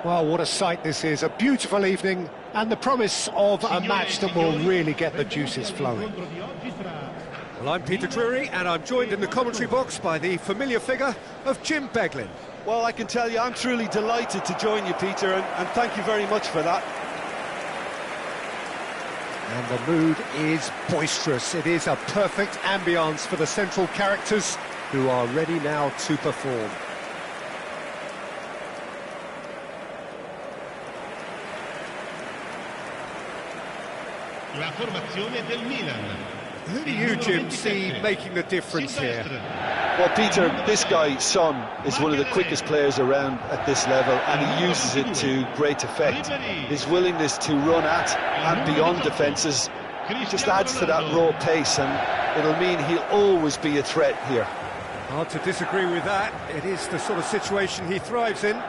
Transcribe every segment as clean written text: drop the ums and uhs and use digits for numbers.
Well, what a sight this is. A beautiful evening and the promise of a match that will really get the juices flowing. Well, I'm Peter Drury, and I'm joined in the commentary box by the familiar figure of Jim Beglin. Well, I can tell you, I'm truly delighted to join you, Peter, and thank you very much for that. And the mood is boisterous. It is a perfect ambience for the central characters who are ready now to perform. La formazione del Milan. Who do you, Jim, see making the difference here? Well, Peter, this guy, Son, is one of the quickest players around at this level, and he uses it to great effect. His willingness to run at and beyond defences just adds to that raw pace, and it'll mean he'll always be a threat here. Hard to disagree with that. It is the sort of situation he thrives in.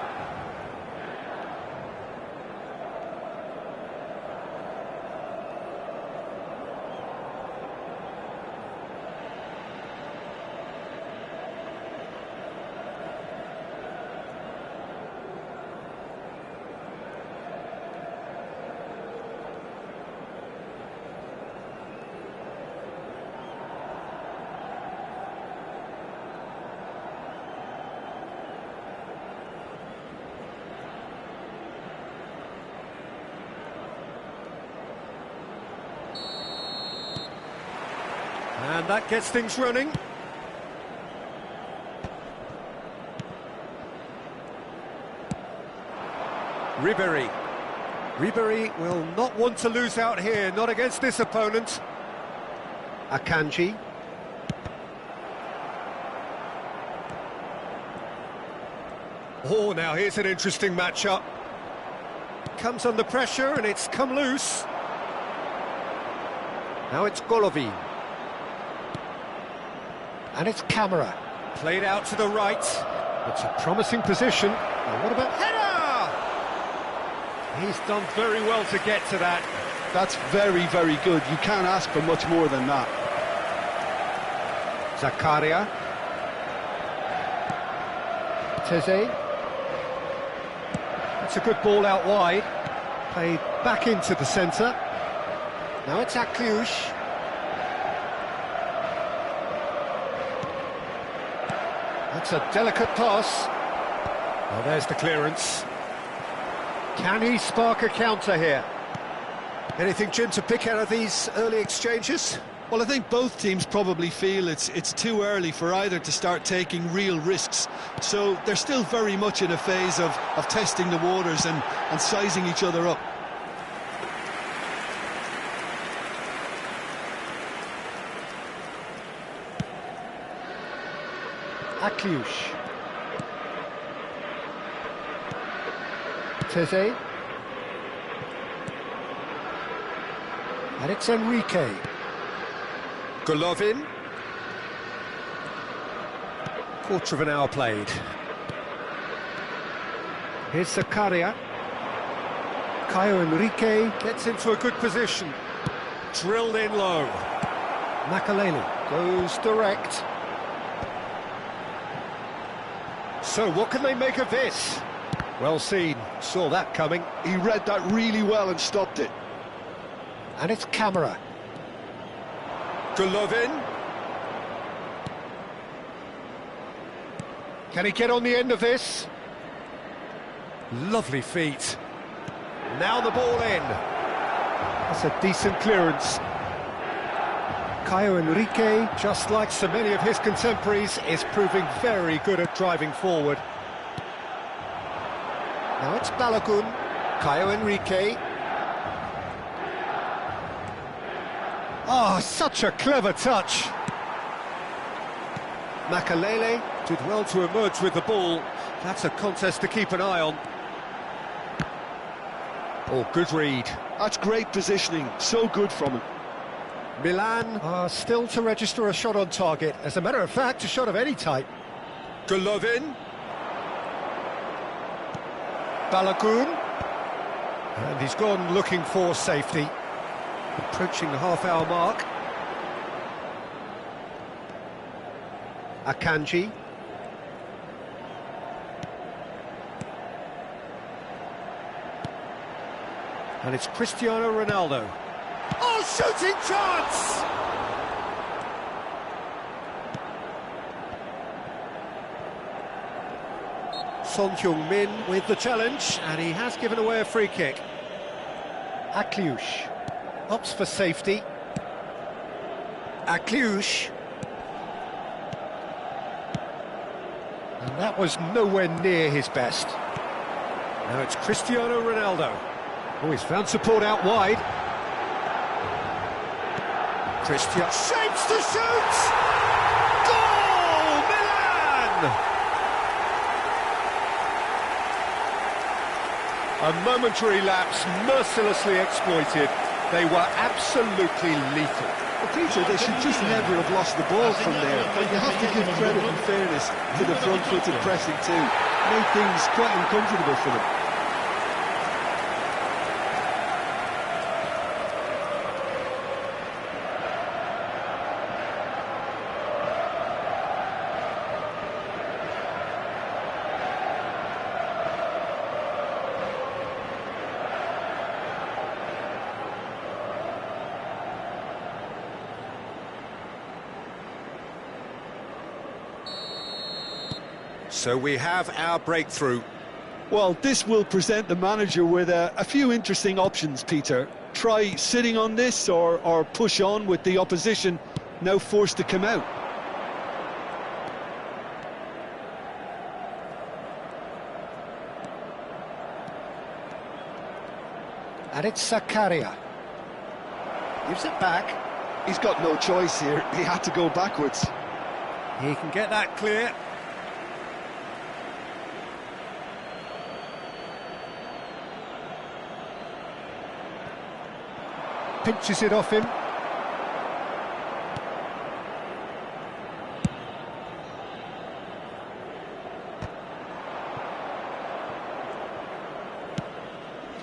And that gets things running. Ribéry. Ribéry will not want to lose out here, not against this opponent. Akanji. Oh, now here's an interesting matchup. Comes under pressure and it's come loose. Now it's Golovin. And it's Camera. Played out to the right. It's a promising position. Now what about... Header! He's done very well to get to that. That's very, very good. You can't ask for much more than that. Zakaria. Teze. That's a good ball out wide. Played back into the centre. Now it's Akliush. That's a delicate pass. Well, there's the clearance. Can he spark a counter here? Anything, Jim, to pick out of these early exchanges? Well, I think both teams probably feel it's too early for either to start taking real risks. So they're still very much in a phase of testing the waters and sizing each other up. Akliush. Teze. And it's Enrique. Golovin. Quarter of an hour played. Here's Zakaria. Caio Enrique. Gets into a good position. Drilled in low. Makalele goes direct. So what can they make of this? Well seen, saw that coming. He read that really well and stopped it. And it's Camera. Golovin. Can he get on the end of this? Lovely feet. Now the ball in. That's a decent clearance. Caio Enrique, just like so many of his contemporaries, is proving very good at driving forward. Now it's Balogun. Caio Enrique. Oh, such a clever touch. Makalele Did well to emerge with the ball. That's a contest to keep an eye on. Oh, good read. That's great positioning, so good from him. Milan are still to register a shot on target. As a matter of fact, a shot of any type. Golovin. Balogun. And he's gone looking for safety. Approaching the half-hour mark. Akanji. And it's Cristiano Ronaldo. Oh, shooting chance! Son Heung-min with the challenge, and he has given away a free kick. Akliush opts for safety. Akliush. And that was nowhere near his best. Now it's Cristiano Ronaldo. Oh, he's found support out wide. Cristiano shapes to shoot! Goal! Milan! A momentary lapse mercilessly exploited. They were absolutely lethal. Well, Peter, they should just never have lost the ball from there. But you have to give credit and fairness to the front-footed pressing too. Made things quite uncomfortable for them. So we have our breakthrough. Well, this will present the manager with a few interesting options, Peter. Try sitting on this or push on with the opposition now forced to come out. And it's Zakaria. Gives it back. He's got no choice here. He had to go backwards. He can get that clear. Pinches it off him.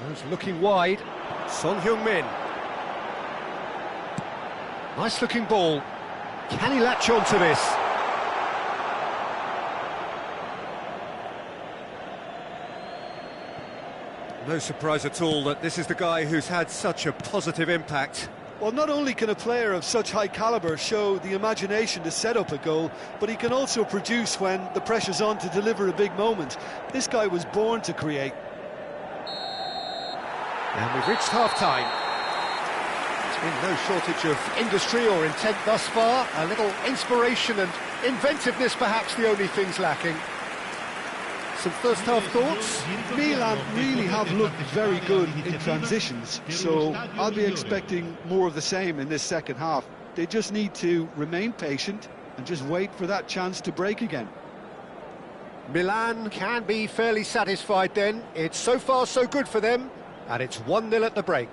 Goes looking wide. Son Heung-min. Nice looking ball. Can he latch on to this? No surprise at all that this is the guy who's had such a positive impact. Well, not only can a player of such high calibre show the imagination to set up a goal, but he can also produce when the pressure's on to deliver a big moment. This guy was born to create. And we've reached half-time. There's been no shortage of industry or intent thus far. A little inspiration and inventiveness, perhaps the only things lacking. Some first-half thoughts? Milan really have looked very good in transitions, so I'll be expecting more of the same in this second half. They just need to remain patient and just wait for that chance to break again. Milan can be fairly satisfied then. It's so far so good for them, and it's 1-0 at the break.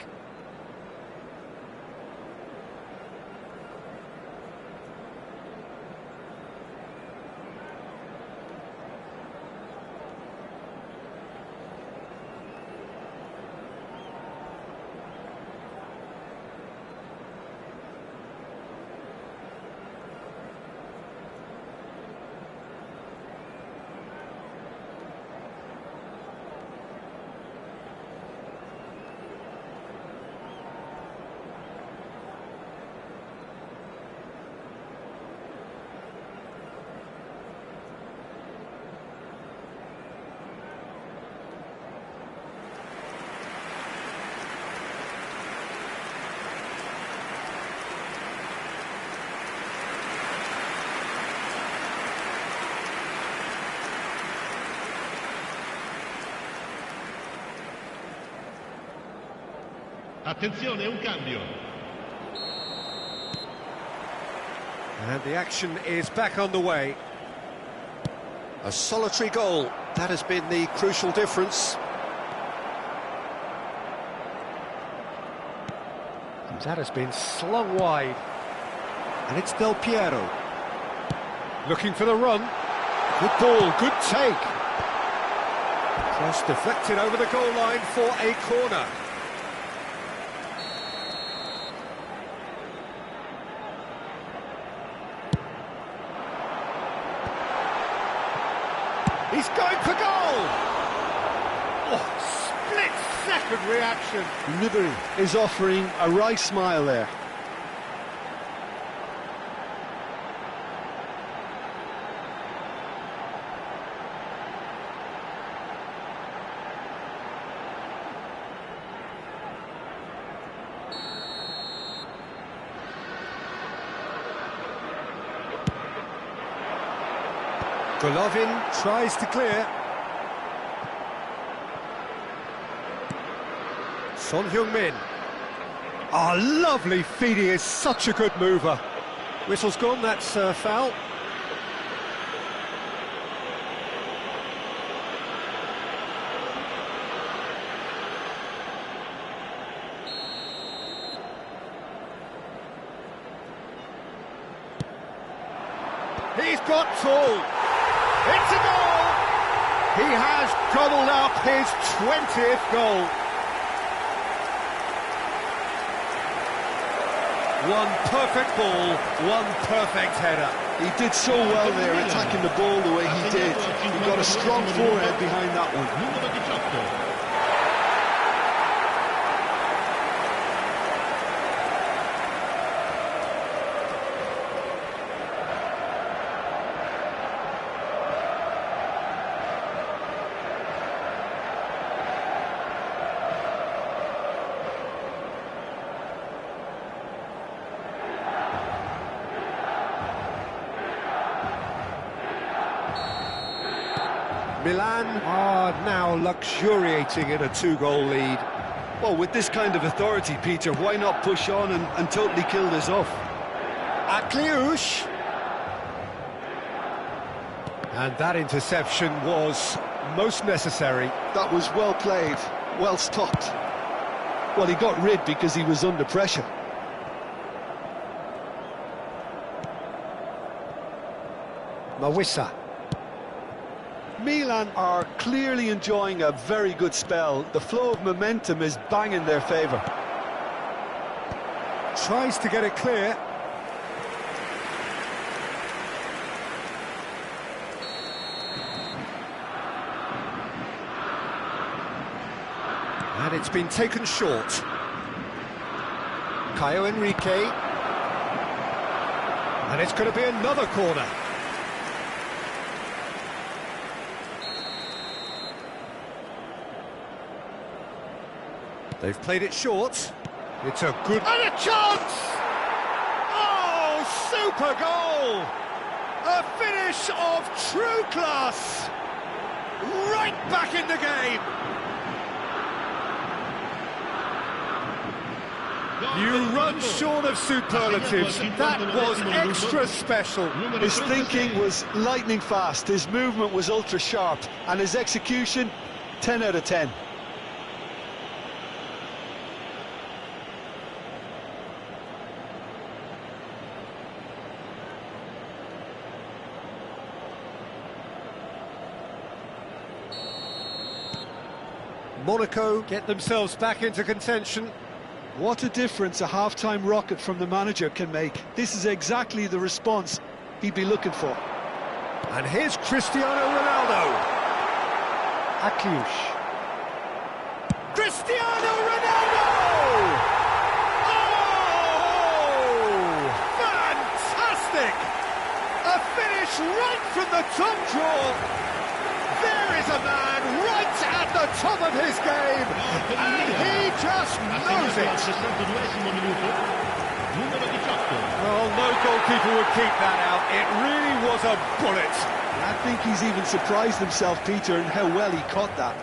Attenzione, un cambio. And the action is back on the way. A solitary goal, that has been the crucial difference. That has been slung wide. And it's Del Piero. Looking for the run. Good ball, good take. Cross deflected over the goal line for a corner. He's going for goal! Oh, split second! triumphant reaction. Liberty is offering a right smile there. Golovin tries to clear. Son Heung-min. Ah, lovely feed, he is such a good mover. Whistle's gone, that's foul. He's got tall. It's a goal! He has gobbled up his 20th goal. One perfect ball, one perfect header. He did so well there, attacking the ball the way he did. He got a strong forehead behind that one. Milan are now luxuriating in a two-goal lead. Well, with this kind of authority, Peter, why not push on and totally kill this off? Akliouche. And that interception was most necessary. That was well played, well stopped. Well, he got rid because he was under pressure. Mawissa. Milan are clearly enjoying a very good spell. The flow of momentum is bang in their favour. Tries to get it clear. And it's been taken short. Caio Henrique. And it's going to be another corner. They've played it short. It's a good... And a chance! Oh, super goal! A finish of true class! Right back in the game! You run short of superlatives. That was extra special. His thinking was lightning fast, his movement was ultra sharp, and his execution, 10 out of 10. Monaco get themselves back into contention. What a difference a half-time rocket from the manager can make. This is exactly the response he'd be looking for. And here's Cristiano Ronaldo. Akliouche. Cristiano Ronaldo! Oh! Fantastic! A finish right from the top draw. There is a man right at the top of his game, and he just knows it. Well, no goalkeeper would keep that out. It really was a bullet. I think he's even surprised himself, Peter, in how well he caught that.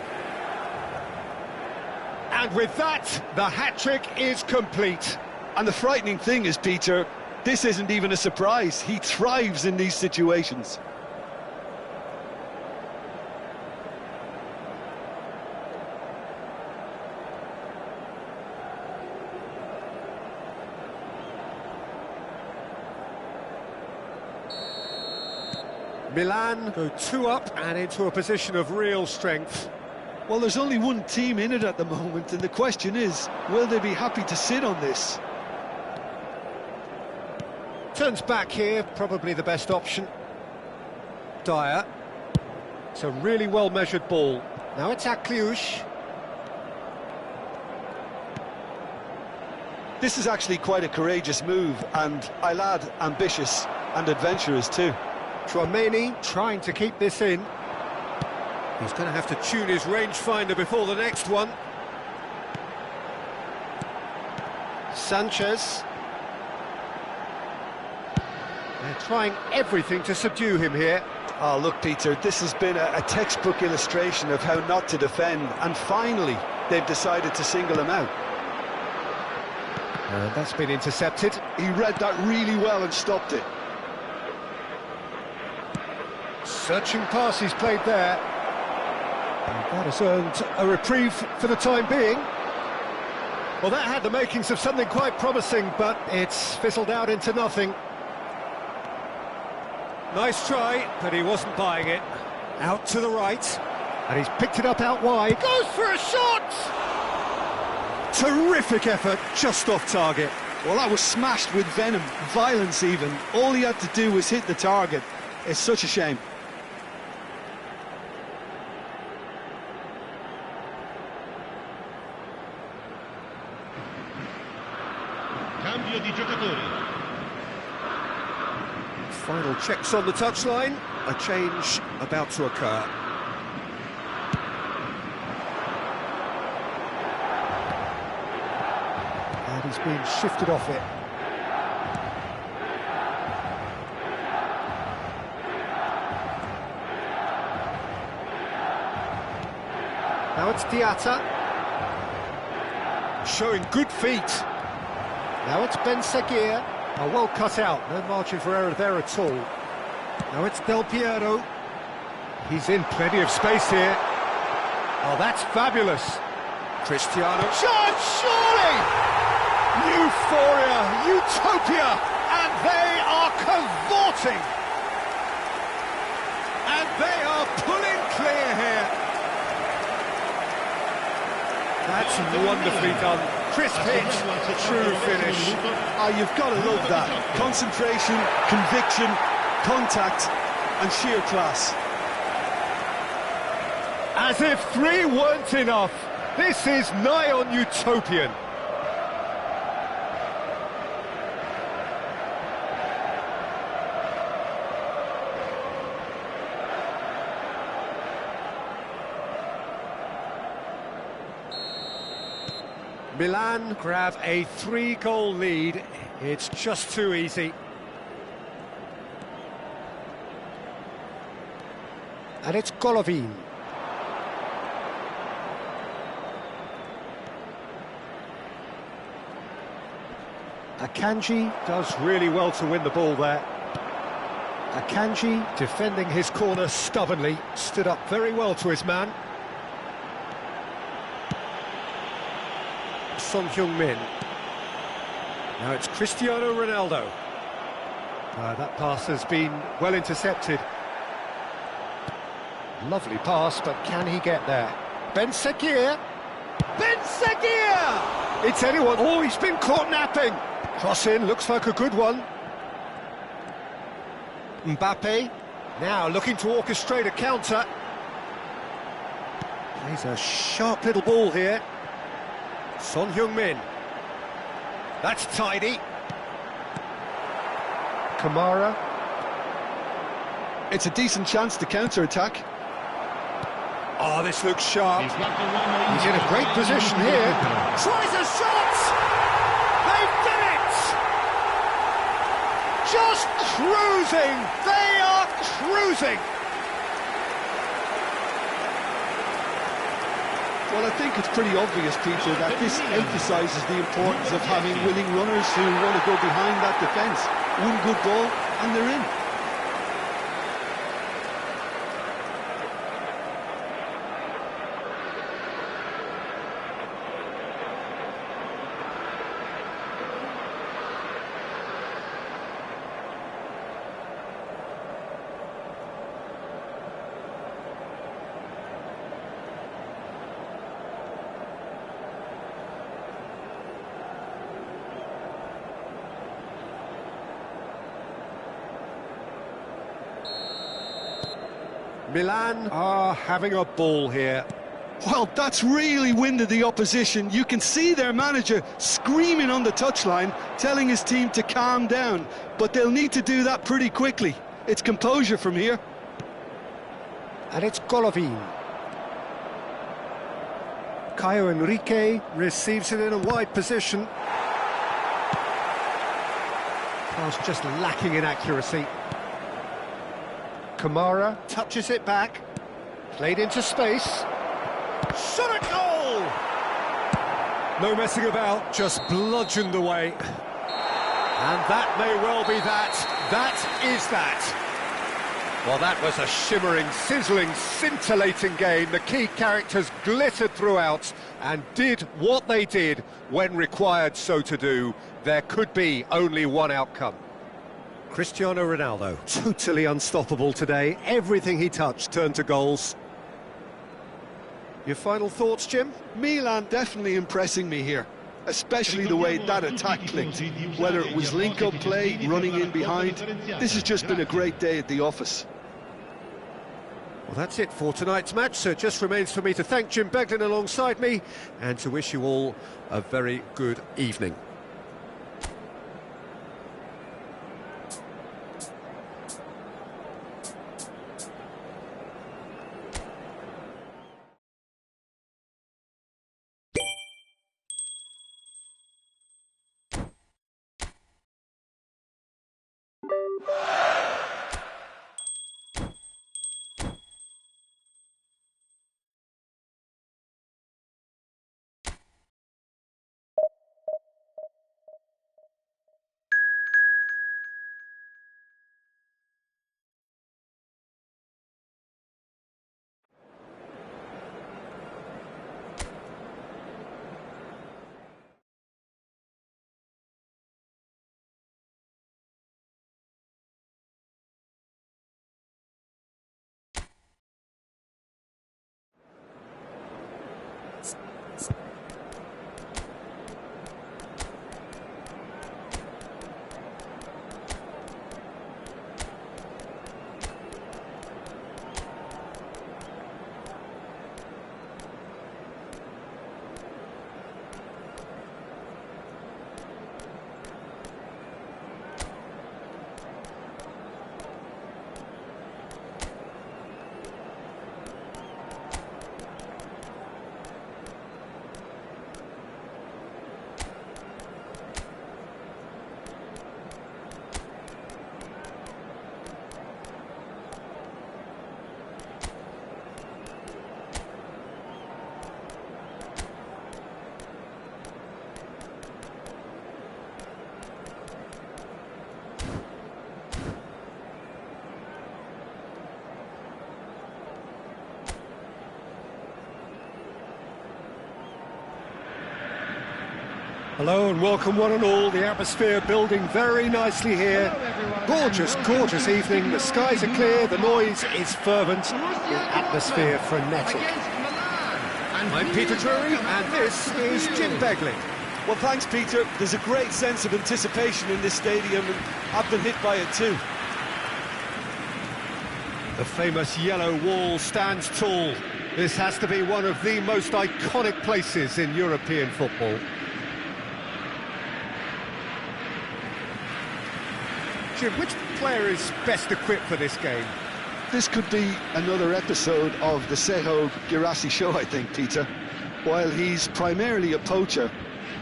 And with that, the hat-trick is complete. And the frightening thing is, Peter, this isn't even a surprise. He thrives in these situations. Milan go 2 up and into a position of real strength. Well, there's only one team in it at the moment, and the question is, will they be happy to sit on this? Turns back here, probably the best option. Dyer. It's a really well-measured ball. Now it's Akliouche. This is actually quite a courageous move, and I'll add ambitious and adventurous too. Tchouaméni trying to keep this in. He's going to have to tune his rangefinder before the next one. Sanchez. They're trying everything to subdue him here. Oh, look, Peter, this has been a textbook illustration of how not to defend, and finally they've decided to single him out. And that's been intercepted. He read that really well and stopped it. Searching pass he's played there. And that has earned a reprieve for the time being. Well, that had the makings of something quite promising, but it's fizzled out into nothing. Nice try, but he wasn't buying it. Out to the right. And he's picked it up out wide. Goes for a shot! Terrific effort, just off target. Well, that was smashed with venom, violence even. All he had to do was hit the target. It's such a shame. Cambio di giocatori. Final checks on the touchline. A change about to occur. And he's being shifted off it. Now it's Diatta. Showing good feet. Now it's Ben Seguir. Oh, well cut out, no margin for error there at all. Now it's Del Piero. He's in plenty of space here. Oh, that's fabulous. Cristiano. Shot, surely! Euphoria, utopia, and they are cavorting. And they are pulling clear here. That's wonderfully done. Crisp hit, true finish. Oh, you've got to love that. Concentration, conviction, contact, and sheer class. As if 3 weren't enough. This is nigh on utopian. Milan grab a 3-goal lead. It's just too easy. And it's Golovin. Akanji does really well to win the ball there. Akanji defending his corner stubbornly, stood up very well to his man. Son Heung-min. Now it's Cristiano Ronaldo. That pass has been well intercepted. Lovely pass, but can he get there? Ben Seguir. Ben Seguir! It's anyone. Oh, he's been caught napping. Cross in, looks like a good one. Mbappe, now looking to orchestrate a counter. Plays a sharp little ball here. Son Heung-min. That's tidy. Kamara. It's a decent chance to counter-attack. Oh, this looks sharp. He's in a great position here. Tries a shot! They've done it! Just cruising! They are cruising! Well, I think it's pretty obvious, Peter, that this emphasises the importance of having willing runners who want to go behind that defence. One good ball, and they're in. Milan are having a ball here. Well, that's really winded the opposition. You can see their manager screaming on the touchline, telling his team to calm down. But they'll need to do that pretty quickly. It's composure from here. And it's Golovin. Caio Henrique receives it in a wide position. Pass just lacking in accuracy. Kamara touches it back. Played into space. Shot at goal! No messing about, just bludgeoned away. And that may well be that. That is that. Well, that was a shimmering, sizzling, scintillating game. The key characters glittered throughout and did what they did when required so to do. There could be only one outcome. Cristiano Ronaldo, totally unstoppable today. Everything he touched turned to goals. Your final thoughts, Jim? Milan definitely impressing me here, especially the way that attack clicked. Whether it was link-up play, running in behind, this has just been a great day at the office. Well, that's it for tonight's match, so it just remains for me to thank Jim Beglin alongside me and to wish you all a very good evening. Hello and welcome one and all. The atmosphere building very nicely here. Gorgeous, gorgeous evening. The skies are clear, the noise is fervent, the atmosphere frenetic. I'm Peter Drury and this is Jim Beglin. Well, thanks, Peter. There's a great sense of anticipation in this stadium, and I've been hit by it too. The famous yellow wall stands tall. This has to be one of the most iconic places in European football. Jim, which player is best equipped for this game? This could be another episode of the Seho Girassi show, I think, Peter. While he's primarily a poacher,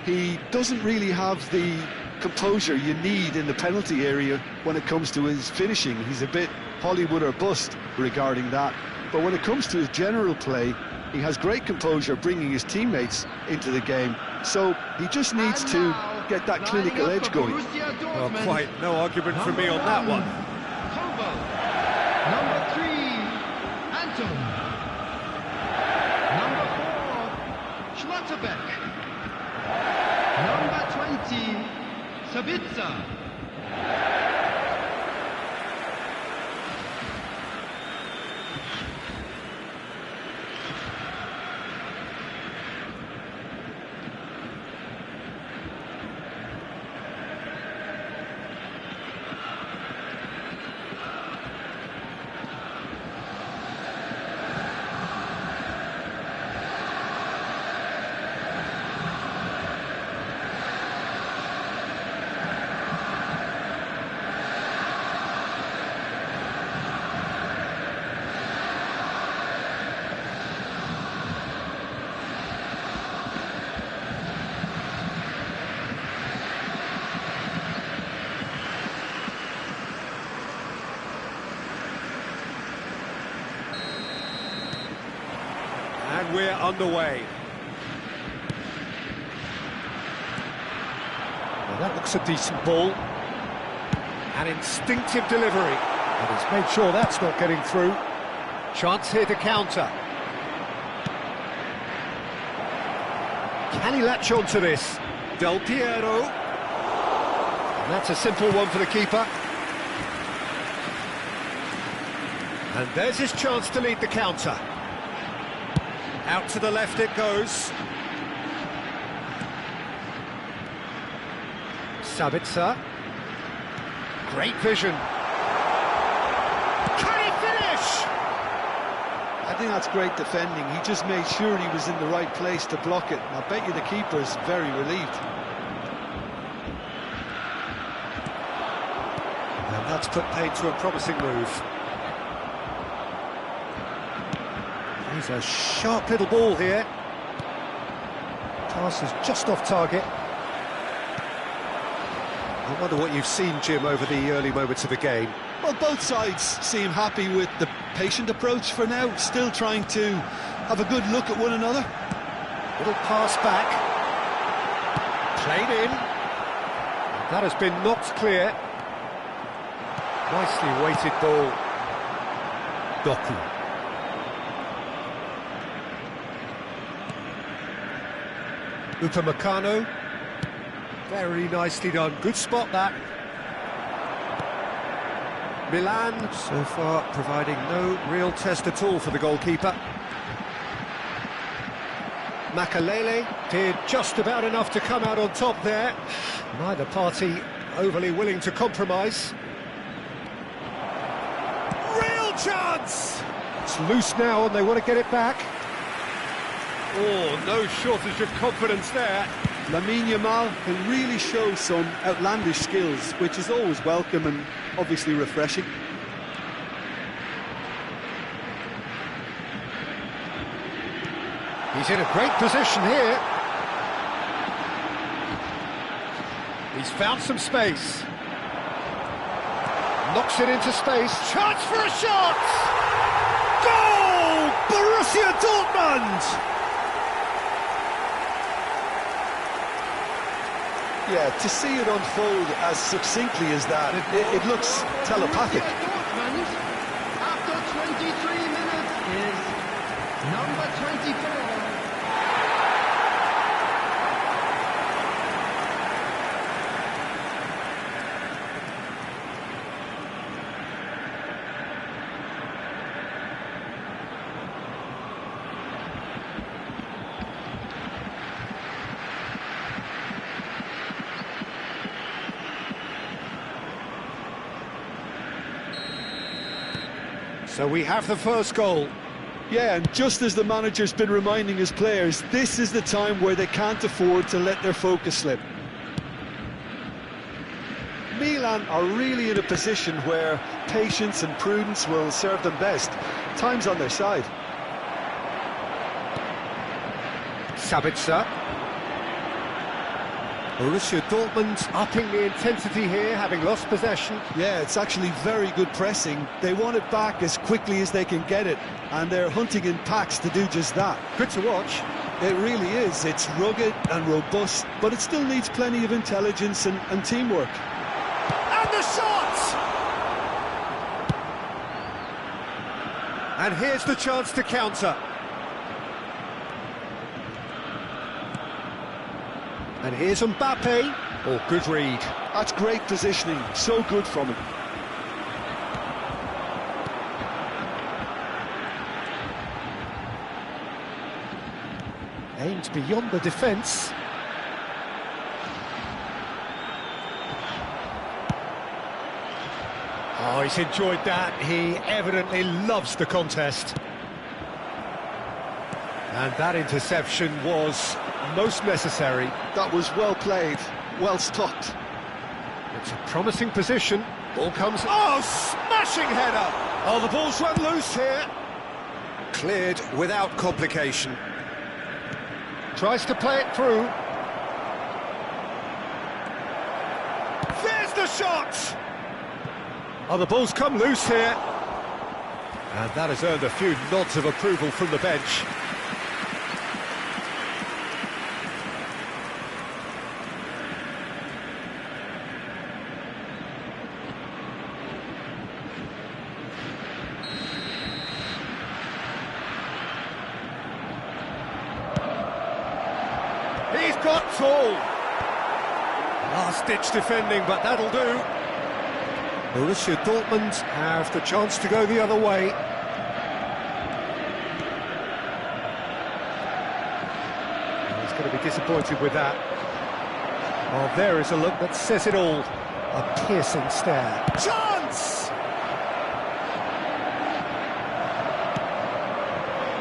he doesn't really have the composure you need in the penalty area when it comes to his finishing. He's a bit Hollywood or bust regarding that. But when it comes to his general play, he has great composure bringing his teammates into the game. So he just needs to get that clinical edge going. Well, quite no argument from me on that one. Number 3, Anton. Number 4, Schlotterbeck. Number 20, Sabitzer. we're underway. Well, that looks a decent ball. An instinctive delivery. And he's made sure that's not getting through. Chance here to counter. Can he latch on to this? Del Piero. And that's a simple one for the keeper. And there's his chance to lead the counter. Out to the left it goes. Sabitzer. Great vision. Can he finish? I think that's great defending. He just made sure he was in the right place to block it. I bet you the keeper's very relieved. And that's put paid to a promising move. He's a sharp little ball here. Pass is just off target. I wonder what you've seen, Jim, over the early moments of the game. Well, both sides seem happy with the patient approach for now, still trying to have a good look at one another. Little pass back. Played in. That has been knocked clear. Nicely weighted ball. Doku. Upamecano. Very nicely done. Good spot, that. Milan, so far, providing no real test at all for the goalkeeper. Makalele did just about enough to come out on top there. Neither party overly willing to compromise. Real chance! It's loose now and they want to get it back. Oh, no shortage of confidence there. Lamine Yamal can really show some outlandish skills, which is always welcome and obviously refreshing. He's in a great position here. He's found some space. Knocks it into space. Chance for a shot! Goal! Borussia Dortmund! Yeah, to see it unfold as succinctly as that, it looks telepathic. After 23 minutes is number 24. So we have the first goal. Yeah, and just as the manager's been reminding his players, this is the time where they can't afford to let their focus slip. Milan are really in a position where patience and prudence will serve them best. Time's on their side. Sabitzer. Borussia Dortmund upping the intensity here, having lost possession. Yeah, it's actually very good pressing. They want it back as quickly as they can get it, and they're hunting in packs to do just that. Good to watch. It really is. It's rugged and robust, but it still needs plenty of intelligence and teamwork. And the shot! And here's the chance to counter. And here's Mbappe. Oh, good read. That's great positioning. So good from him. Aimed beyond the defence. Oh, he's enjoyed that. He evidently loves the contest. And that interception was most necessary. That was well played, well stopped. It's a promising position. Ball comes... Oh, smashing header! Oh, the ball's run loose here. Cleared without complication. Tries to play it through. There's the shot! Oh, the ball's come loose here. And that has earned a few nods of approval from the bench. at all. Last-ditch defending, but that'll do. Borussia Dortmund have the chance to go the other way. He's going to be disappointed with that. Well, there is a look that says it all. A piercing stare. Chance!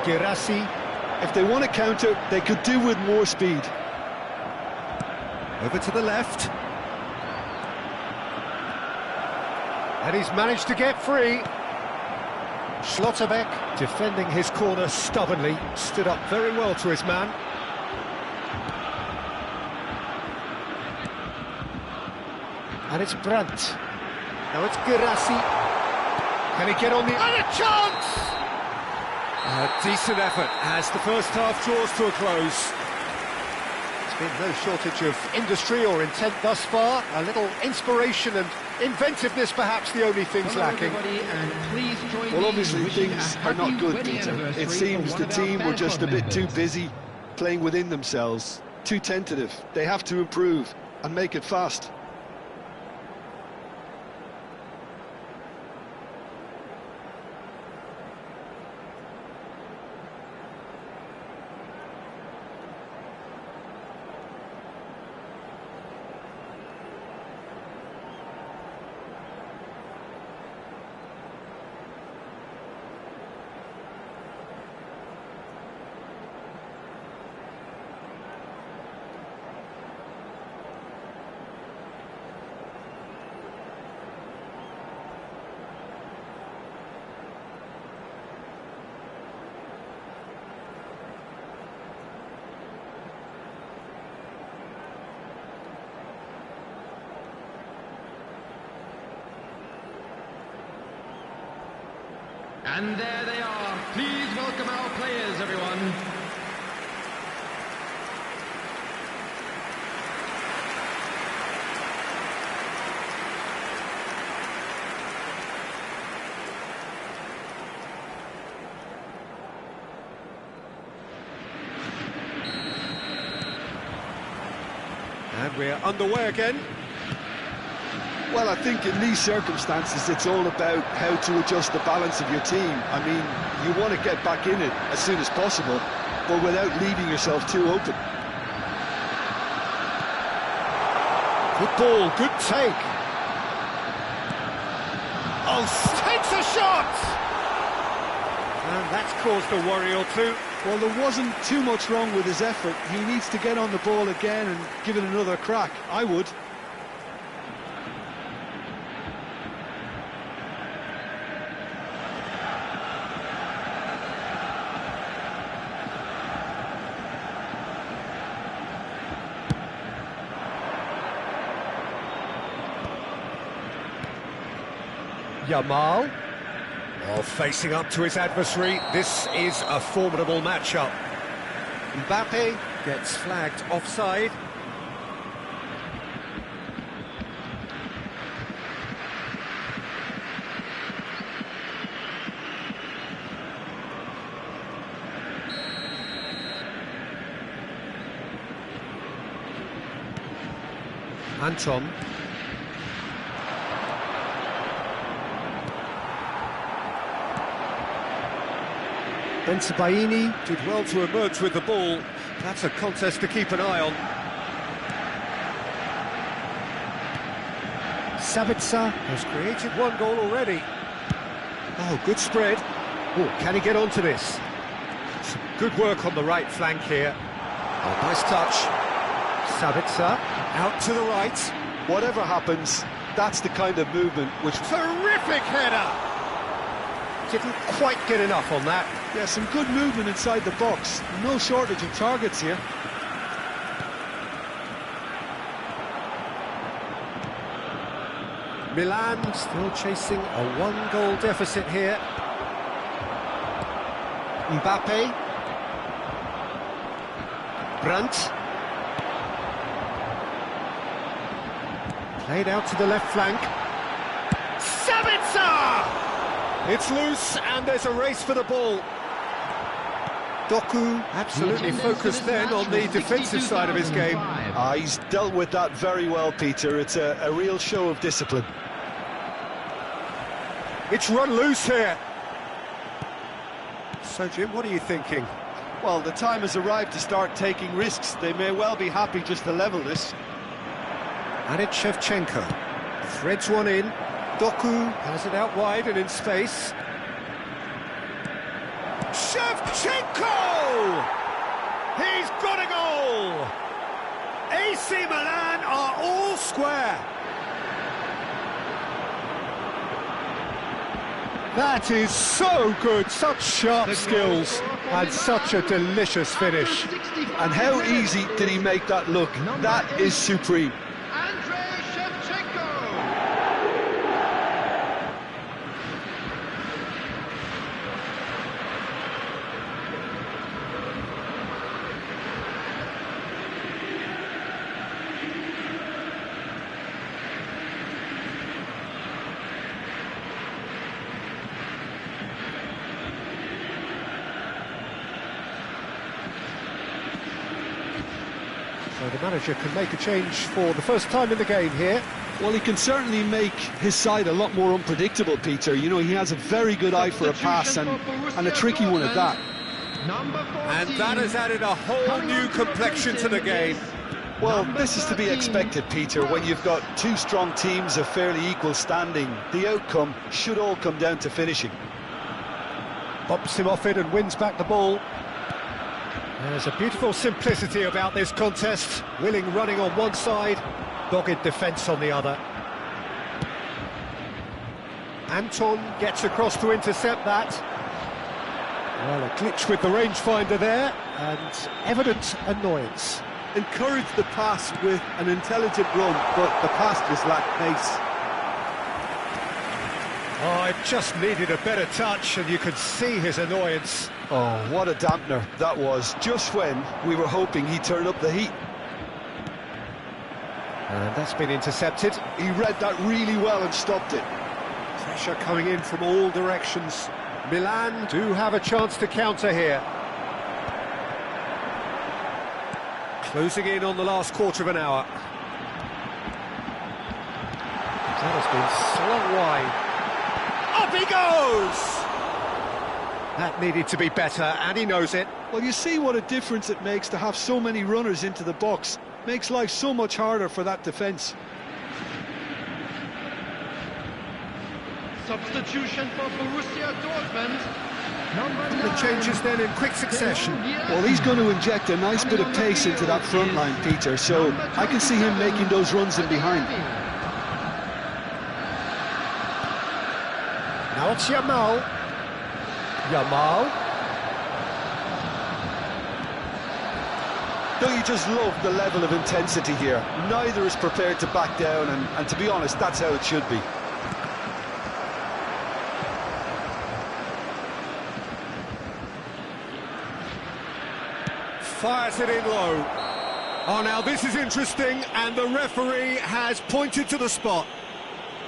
Girassi. If they want to counter, they could do with more speed. Over to the left. And he's managed to get free. Schlotterbeck defending his corner stubbornly. Stood up very well to his man. And it's Brandt. Now it's Girassi. Can he get on the... And a chance! A decent effort as the first half draws to a close. There's been no shortage of industry or intent thus far. A little inspiration and inventiveness, perhaps the only things lacking. Well, obviously things are not good, Peter. It seems the team were just a bit too busy playing within themselves, too tentative. They have to improve and make it fast. And there they are. Please welcome our players, everyone. And we're underway again. Well, I think in these circumstances, it's all about how to adjust the balance of your team. I mean, you want to get back in it as soon as possible, but without leaving yourself too open. Good ball, good take. Oh, takes a shot! And that's caused a worry or two. Well, there wasn't too much wrong with his effort. He needs to get on the ball again and give it another crack. I would. Yamal, well, facing up to his adversary. This is a formidable matchup. Mbappe gets flagged offside. Anton. Bensebaini did well to emerge with the ball. That's a contest to keep an eye on. Sabitzer has created one goal already. Oh, good spread. Oh, can he get onto this? Some good work on the right flank here. Oh, nice touch. Sabitzer out to the right. Whatever happens, that's the kind of movement which... Terrific header! Didn't quite get enough on that. Yeah, some good movement inside the box. No shortage of targets here. Milan still chasing a one-goal deficit here. Mbappe. Brandt. Played out to the left flank. Sabitzer! It's loose, and there's a race for the ball. Doku absolutely focused then on the defensive side of his game. He's dealt with that very well, Peter. It's a real show of discipline. It's run loose here. So, Jim, what are you thinking? Well, the time has arrived to start taking risks. They may well be happy just to level this. And it's Shevchenko. Threads one in. Doku has it out wide and in space. Shevchenko! He's got a goal! AC Milan are all square. That is so good, such sharp skills and such a delicious finish. And how easy did he make that look? That is supreme. So the manager can make a change for the first time in the game here. Well, he can certainly make his side a lot more unpredictable, Peter. You know, he has a very good eye for a pass and a tricky one at that. And that has added a whole new complexion to the game. Well, this is to be expected, Peter, when you've got two strong teams of fairly equal standing. The outcome should all come down to finishing. Bops him off it and wins back the ball. There's a beautiful simplicity about this contest. Willing running on one side, dogged defence on the other. Anton gets across to intercept that. Well, a glitch with the rangefinder there, and evident annoyance. Encouraged the pass with an intelligent run, but the pass just lacked pace. Oh, it just needed a better touch, and you could see his annoyance. Oh, what a dampener that was, just when we were hoping he'd turn up the heat. And that's been intercepted. He read that really well and stopped it. Pressure coming in from all directions. Milan do have a chance to counter here. Closing in on the last quarter of an hour. That has been slung wide. Up he goes! That needed to be better, and he knows it. Well, you see what a difference it makes to have so many runners into the box. Makes life so much harder for that defence. Substitution for Borussia Dortmund. The changes then in quick succession. Well, he's going to inject a nice bit of pace into that front line, Peter, so I can see him making those runs in behind. Now it's Yamal. Don't you just love the level of intensity here? Neither is prepared to back down, and to be honest, that's how it should be. Fires it in low. Oh, now this is interesting, and the referee has pointed to the spot.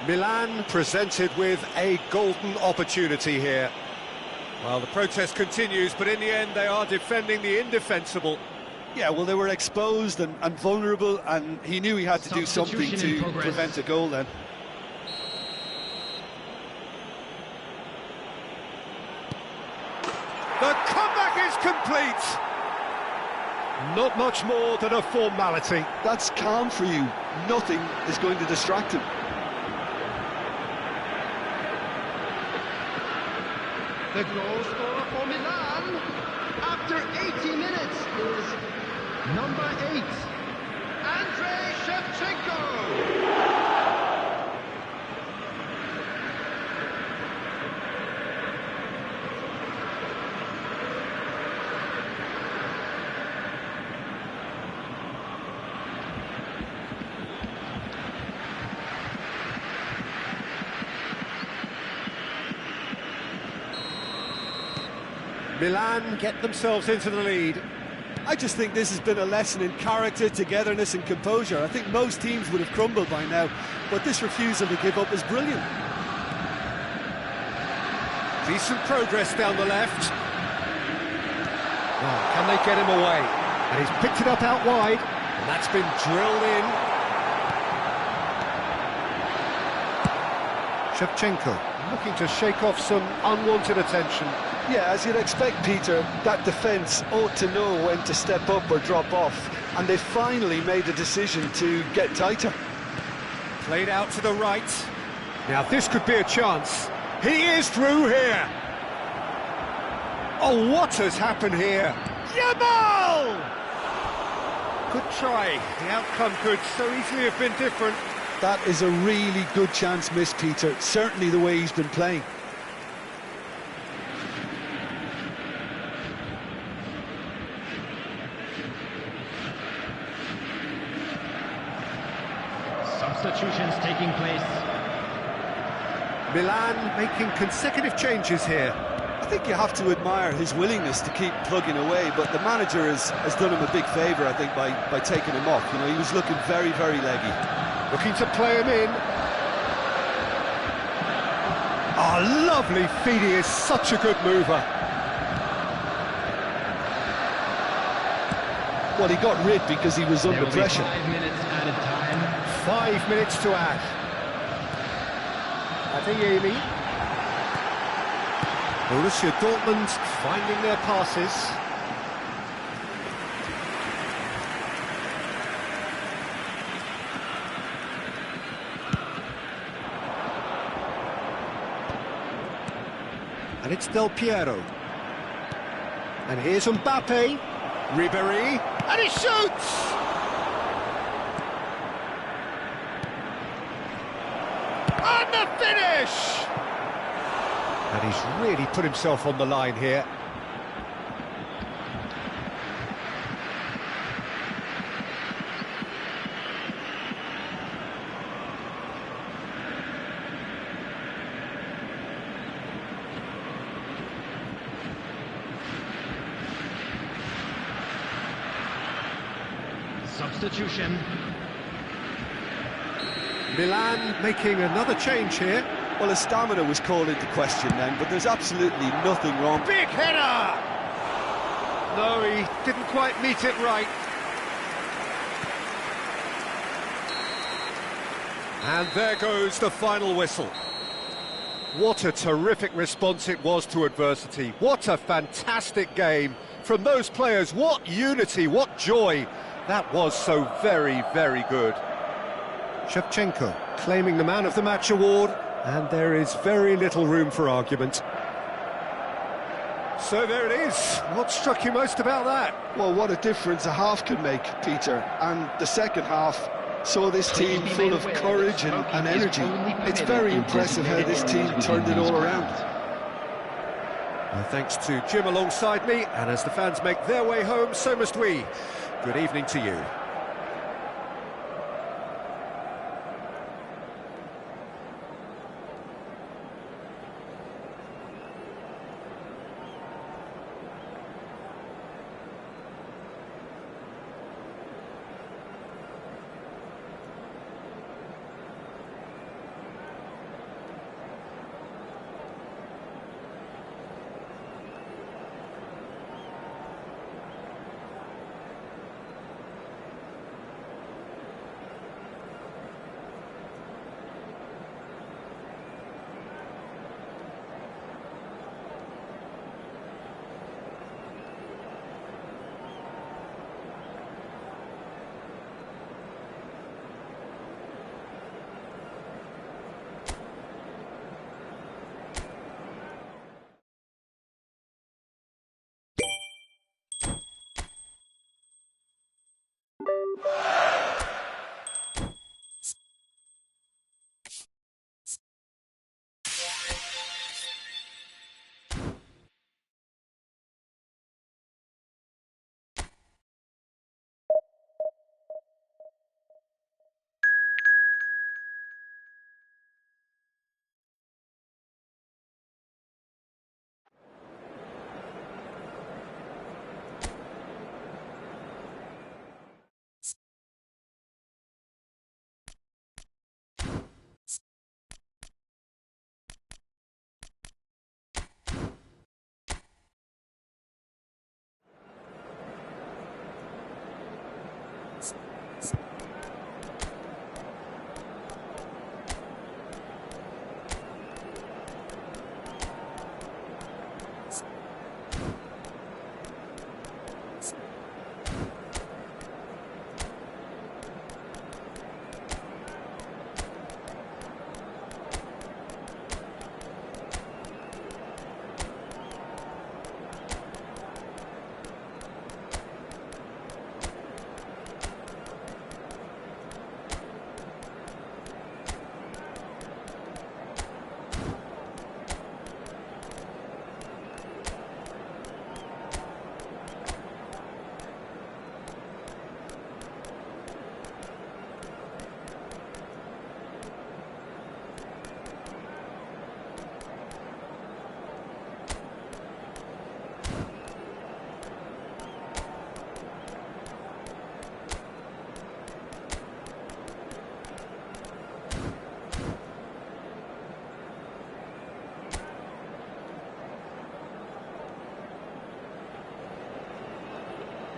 Milan presented with a golden opportunity here. Well, the protest continues, but in the end they are defending the indefensible. Yeah, well, they were exposed and vulnerable, and he knew he had to do something to prevent a goal then. The comeback is complete! Not much more than a formality. That's calm for you. Nothing is going to distract him. The goal scorer for Milan after 80 minutes is number 8, Andrei Shevchenko. Milan get themselves into the lead. I just think this has been a lesson in character, togetherness and composure. I think most teams would have crumbled by now, but this refusal to give up is brilliant. Decent progress down the left. Now, can they get him away? And he's picked it up out wide. That's been drilled in. Shevchenko looking to shake off some unwanted attention. Yeah, as you'd expect, Peter, that defence ought to know when to step up or drop off, and they finally made a decision to get tighter. Played out to the right. Now this could be a chance. He is through here. Oh, what has happened here? Yamal! Good try. The outcome could so easily have been different. That is a really good chance missed, Peter. Certainly the way he's been playing. Substitutions taking place. Milan making consecutive changes here. I think you have to admire his willingness to keep plugging away, but the manager has done him a big favour, I think, by taking him off. You know, he was looking very, very leggy. Looking to play him in. Oh, lovely feed. He is such a good mover. Well, he got rid because he was under pressure. 5 minutes added time. 5 minutes to add. Adeyemi. Borussia Dortmund finding their passes. And it's Del Piero. And here's Mbappe. Ribéry. And he shoots! And the finish! And he's really put himself on the line here. Substitution. Milan making another change here. Well, his stamina was called into question then, but there's absolutely nothing wrong. Big header! No, he didn't quite meet it right. And there goes the final whistle. What a terrific response it was to adversity. What a fantastic game from those players. What unity, what joy. That was so very, very good. Shevchenko claiming the Man of the Match award, and there is very little room for argument. So there it is. What struck you most about that? Well, what a difference a half can make, Peter. And the second half saw this team full of courage and energy. It's very impressive how this team turned it all around. Well, thanks to Jim alongside me, and as the fans make their way home, so must we. Good evening to you.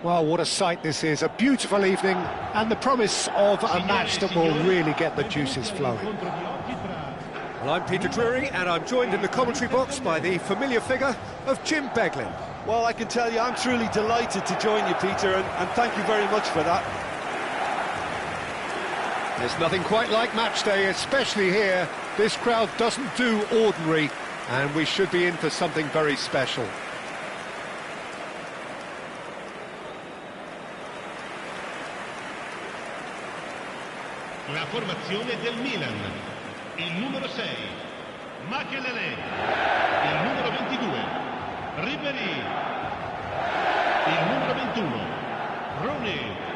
Well, what a sight this is, a beautiful evening, and the promise of a match that will really get the juices flowing. Well, I'm Peter Drury, and I'm joined in the commentary box by the familiar figure of Jim Beglin. Well, I can tell you, I'm truly delighted to join you, Peter, and thank you very much for that. There's nothing quite like match day, especially here. This crowd doesn't do ordinary, and we should be in for something very special. La formazione del Milan, il numero 6, Makelele, il numero 22, Ribéry, il numero 21, Rooney.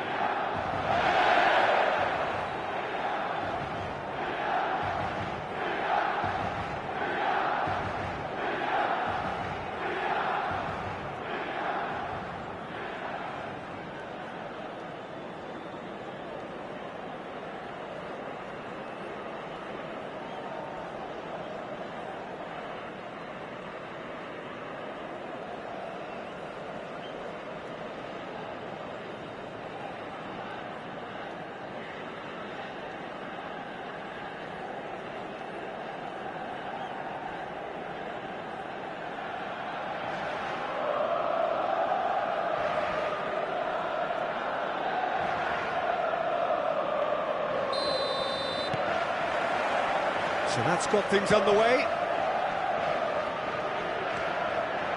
So that's got things underway.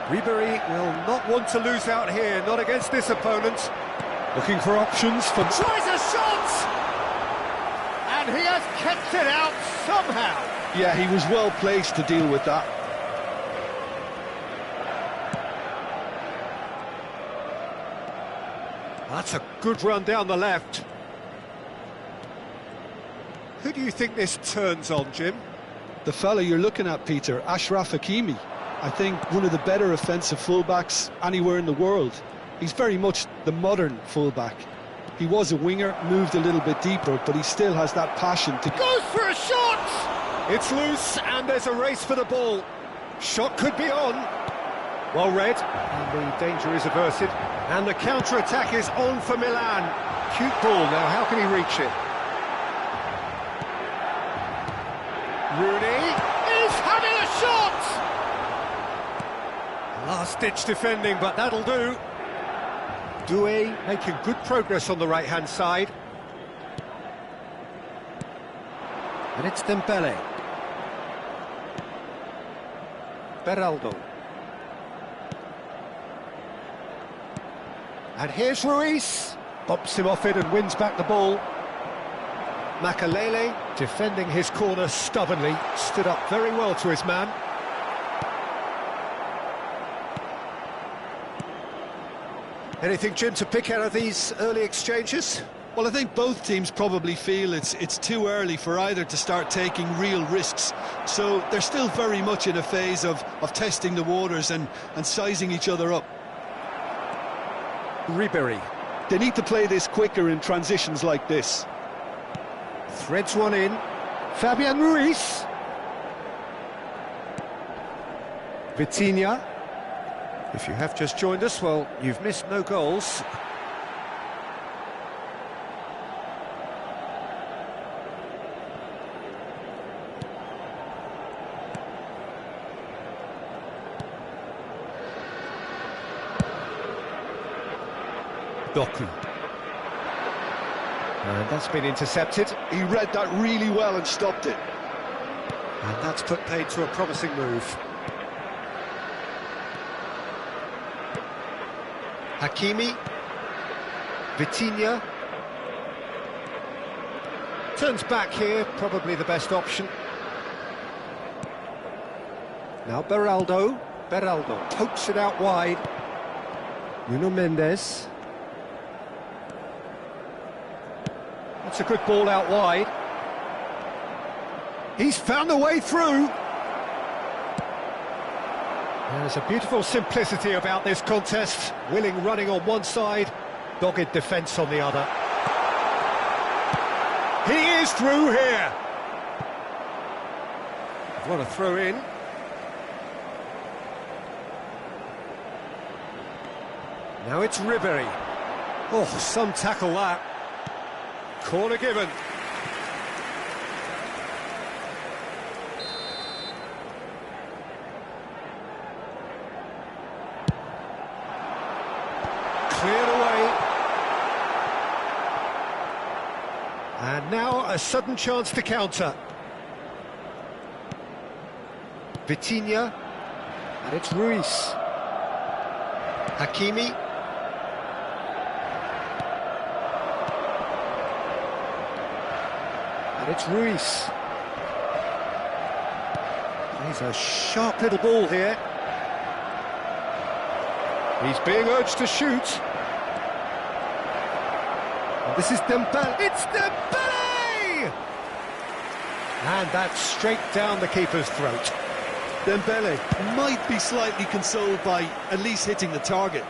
Ribéry will not want to lose out here, not against this opponent. Looking for options for... Tries a shot! And he has kept it out somehow. Yeah, he was well placed to deal with that. That's a good run down the left. Who do you think this turns on, Jim? The fella you're looking at, Peter, Achraf Hakimi. I think one of the better offensive fullbacks anywhere in the world. He's very much the modern fullback. He was a winger, moved a little bit deeper, but he still has that passion to... Goes for a shot! It's loose, and there's a race for the ball. Shot could be on. Well read, and the danger is averted. And the counter-attack is on for Milan. Cute ball, now how can he reach it? Rooney He's having a shot! last-ditch defending, but that'll do. DUET making good progress on the right-hand side. And it's Dembele. Beraldo. And here's Ruiz. Bumps him off it and wins back the ball. Makelele, defending his corner stubbornly, stood up very well to his man. Anything, Jim, to pick out of these early exchanges? Well, I think both teams probably feel it's too early for either to start taking real risks. So they're still very much in a phase of testing the waters and sizing each other up. Ribéry. They need to play this quicker in transitions like this. Threads one in. Fabian Ruiz. Vitinha. If you have just joined us, well, you've missed no goals. Doku. And that's been intercepted. He read that really well and stopped it. And that's put paid to a promising move. Hakimi. Vitinha. Turns back here, probably the best option. Now Beraldo. Beraldo pokes it out wide. Nuno Mendes. That's a good ball out wide. He's found a way through. There's a beautiful simplicity about this contest. Willing running on one side, dogged defence on the other. He is through here. What a throw in. Now it's Ribéry. Oh, some tackle that. Corner given. Cleared away. And now a sudden chance to counter. Vitinha. And it's Ruiz. Hakimi. And it's Ruiz. He's a sharp little ball here. He's being urged to shoot. And this is Dembele. It's Dembele! And that's straight down the keeper's throat. Dembele might be slightly consoled by at least hitting the target.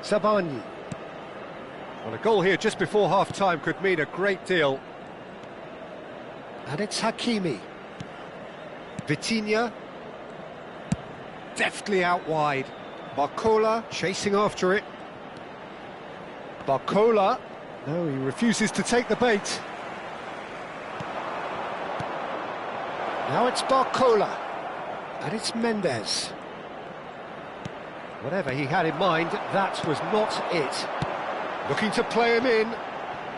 Sabani. Well, a goal here just before half-time could mean a great deal. And it's Hakimi. Vitinha. Deftly out wide. Barcola chasing after it. Barcola. No, he refuses to take the bait. Now it's Barcola. And it's Mendes. Whatever he had in mind, that was not it. Looking to play him in.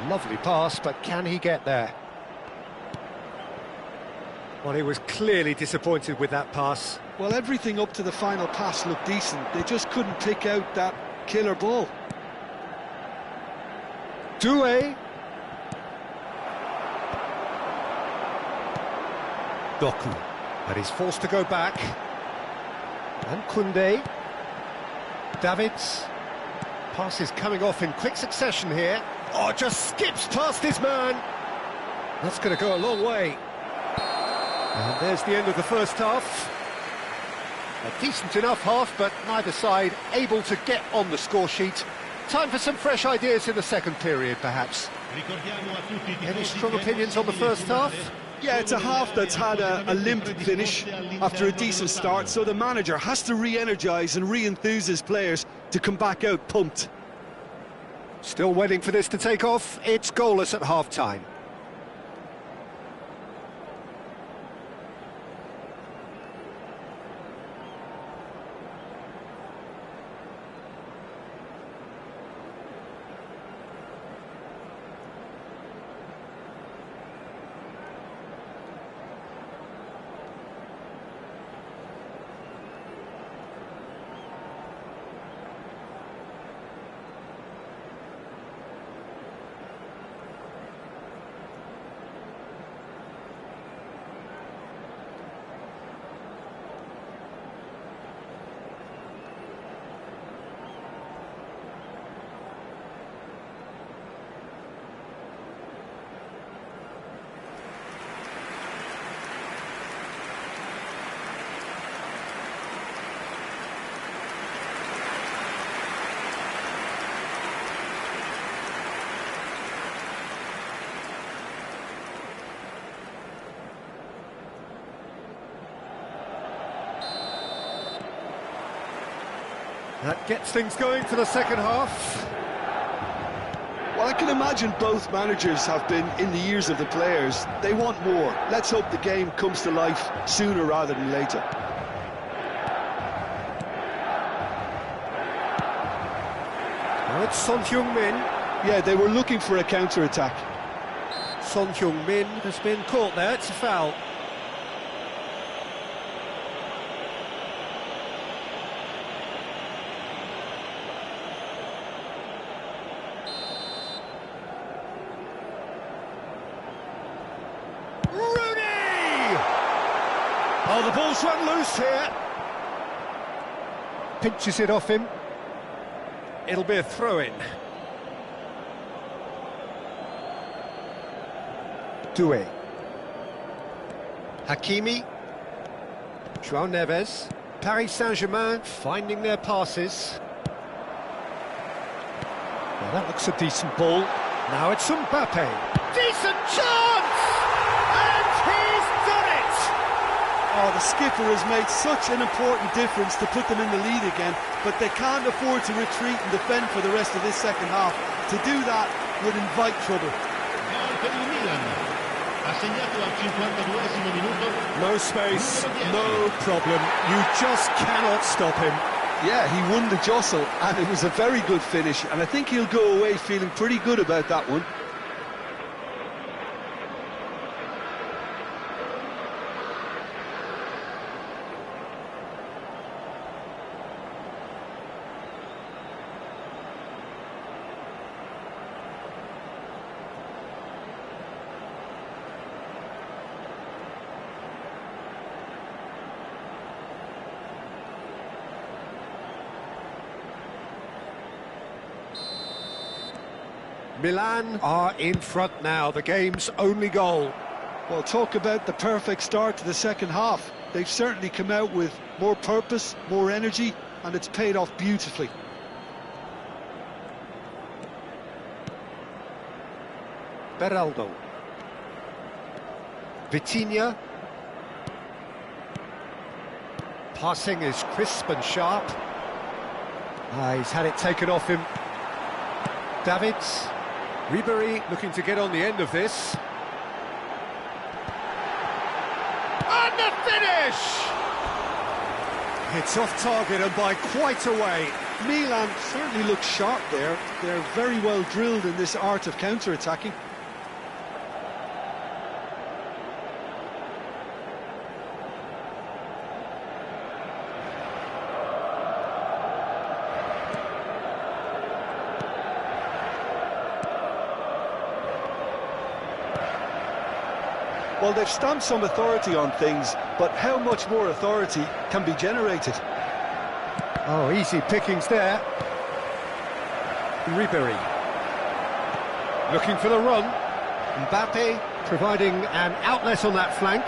Lovely pass, but can he get there? Well, he was clearly disappointed with that pass. Well, everything up to the final pass looked decent. They just couldn't pick out that killer ball. DUET. Doku. And he's forced to go back. And Koundé. Davids. Passes coming off in quick succession here. Oh, just skips past his man. That's going to go a long way. And there's the end of the first half. A decent enough half, but neither side able to get on the score sheet. Time for some fresh ideas in the second period, perhaps. Any strong opinions on the first half? Yeah, it's a half that's had a limp finish after a decent start, so the manager has to re-energise and re-enthuse his players to come back out pumped. Still waiting for this to take off. It's goalless at half-time. That gets things going for the second half. Well, I can imagine both managers have been in the ears of the players. They want more. Let's hope the game comes to life sooner rather than later. Now it's Son Heung-min. Yeah, they were looking for a counter-attack. Son Heung-min has been caught there. It's a foul. Oh, the ball's run loose here. Pinches it off him. It'll be a throw-in. DUET. Hakimi. João Neves. Paris Saint-Germain finding their passes. Well, that looks a decent ball. Now it's Mbappe. Decent chance! And he's done it! Oh, the skipper has made such an important difference to put them in the lead again, but they can't afford to retreat and defend for the rest of this second half. To do that would invite trouble. Gol per il Milan. Ha segnato al 52esimo minuto. No space, no problem. You just cannot stop him. Yeah, he won the jostle, and it was a very good finish, and I think he'll go away feeling pretty good about that one. Milan are in front now, the game's only goal. Well, talk about the perfect start to the second half. They've certainly come out with more purpose, more energy, and it's paid off beautifully. Beraldo. Vitinha. Passing is crisp and sharp. He's had it taken off him. Davids. Ribery looking to get on the end of this. And the finish! It's off target and by quite a way. Milan certainly look sharp there. They're very well drilled in this art of counter-attacking. Well, they've stamped some authority on things, but how much more authority can be generated? Oh, easy pickings there. Ribery. Looking for the run. Mbappe providing an outlet on that flank.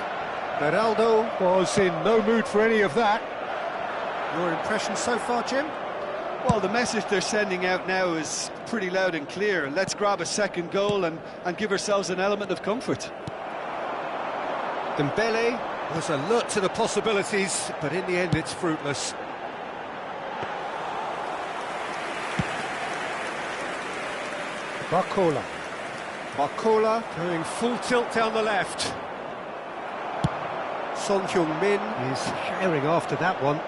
Ronaldo was in no mood for any of that. Your impression so far, Jim? Well, the message they're sending out now is pretty loud and clear. Let's grab a second goal and give ourselves an element of comfort. Dembele was alert to the possibilities, but in the end it's fruitless. Barcola going full tilt down the left. Son Heung-min is herring after that one.